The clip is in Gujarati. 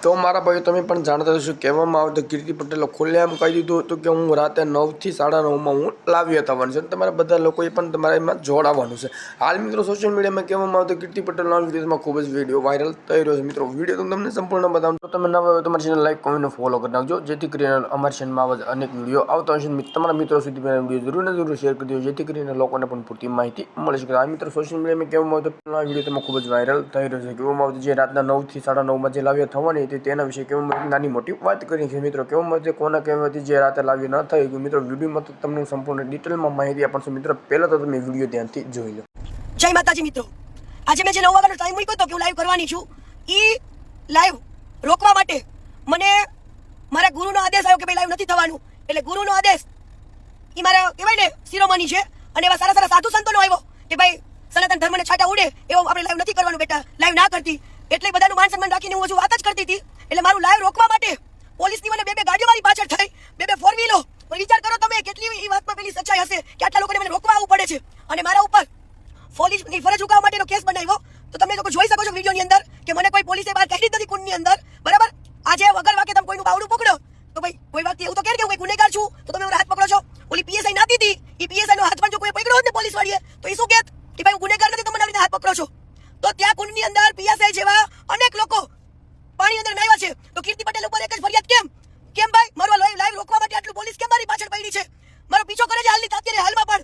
તો મારા ભાઈઓ તમે પણ જાણતા હશો કહેવામાં આવે તો કીર્તિ પટેલે ખુલ્લેઆમ કહી દીધું હતું કે હું રાતે 9 થી 9:30 હું લાવી થવાનું છે અને તમારા બધા લોકોએ પણ તમારા એમાં જોડાવાનું છે. હાલ મિત્રો સોશિયલ મીડિયામાં કહેવામાં આવે તો કીર્તિ પટેલના વિડીયોમાં ખૂબ જ વિડીયો વાયરલ થઈ રહ્યો છે. મિત્રો વિડીયો તો તમને સંપૂર્ણ બતાવું તો તમે નવા હોય તમારી ચેનલ લાઈક કોમેન્ટ ફોલો કરી નાખજો જેથી કરીને અમારી ચેનલમાં આવા અનેક વિડીયો આવતા હશે. તમારા મિત્રો સુધી મેં વિડીયો જરૂર ને જરૂર શેર કરી દો જેથી કરીને લોકોને પણ પૂરતી માહિતી મળી શકે. આ મિત્રો સોશિયલ મીડિયામાં કહેવામાં આવે તો આ વિડીયો તેમાં ખૂબ જ વાયરલ થઈ રહ્યો છે. કહેવામાં આવે જે રાતના 9 થી 9:30 જે લાવ્યા થવાની હતી તેના વિશે કહેવામાં નાની મોટી વાત કરી છે. મિત્રો કહેવામાં આવે કોના કહેવાથી જે રાતે લાવી ન થઈ મિત્રો વિડીયોમાં તો તમને સંપૂર્ણ ડિટેલમાં માહિતી આપશે. મિત્રો પહેલા તો તમે વિડીયો ધ્યાનથી જોઈ લો. જય માતાજી મિત્રો, આજે મેં જે 9 વાગ્યાનો ટાઈમ મૂક્યો હતો કે હું લાઈવ કરવાની છું, એ લાઈવ રોકવા માટે મને મારા ગુરુનો આદેશ આવ્યો કે ભાઈ લાઈવ નથી થવાનું. એટલે ગુરુનો આદેશ એ મારા કહેવાય ને શિરોમણી છે અને એવા સારા સારા સાધુ સંતોનો આવ્યો કે ભાઈ સનાતન ધર્મને છાંટા ઉડે એવો આપણે લાઈવ નથી કરવાનું બેટા, લાઈવ ના કરતી. એટલે બધાનું માન સન્માન રાખીને હું હજુ વાત જ કરતી હતી. એટલે મારું લાઈવ રોકવા માટે પોલીસની મને બે ગાડીઓ મારી પાછળ થઈ, બે ફોર વ્હીલો. પણ વિચાર કરો તમે કેટલી એ વાતમાં પેલી સચ્ચાઈ હશે કે આટલા લોકોને મને રોકવા આવવું પડે છે અને મારા ઉપર પોલીસની ફરજ ઉકાવવા માટેનો કેસ બનાવ્યો. તો તમે લોકો જોઈ શકો છો વિડીયોની અંદર કે મને કોઈ પોલીસે બહાર કાઢી નથી કુંડની અંદર, બરાબર. આજે વગર વાકે તમે કોઈનું બાવડું પકડો તો ભાઈ કોઈ વ્યક્તિ એવું તો કહે કે હું કોઈ ગુનેગાર છું તો તમે મારો હાથ પકડો છો. ઓલી પીએસઆઈ નાતી હતી, એ પીએસઆઈ નો હાથ પણ જો કોઈ પકડ્યો હોત ને પોલીસ વાળીએ તો એ શું કહેત કે ભાઈ હું ગુનેગાર નથી, તમે મને હાથ પકડો છો. તો ત્યાં કુંડની અંદર પીએસઆઈ જેવા અનેક લોકો પાણી અંદર નાખ્યા છે. તો કીર્તિ પટેલ ઉપર એક જ ફરિયાદ કેમ ભાઈ મારો લાઈવ રોકવા માટે આટલું પોલીસ કેમ મારી પાછળ પડી છે, મારો પીછો કરે છે હાલમાં પણ.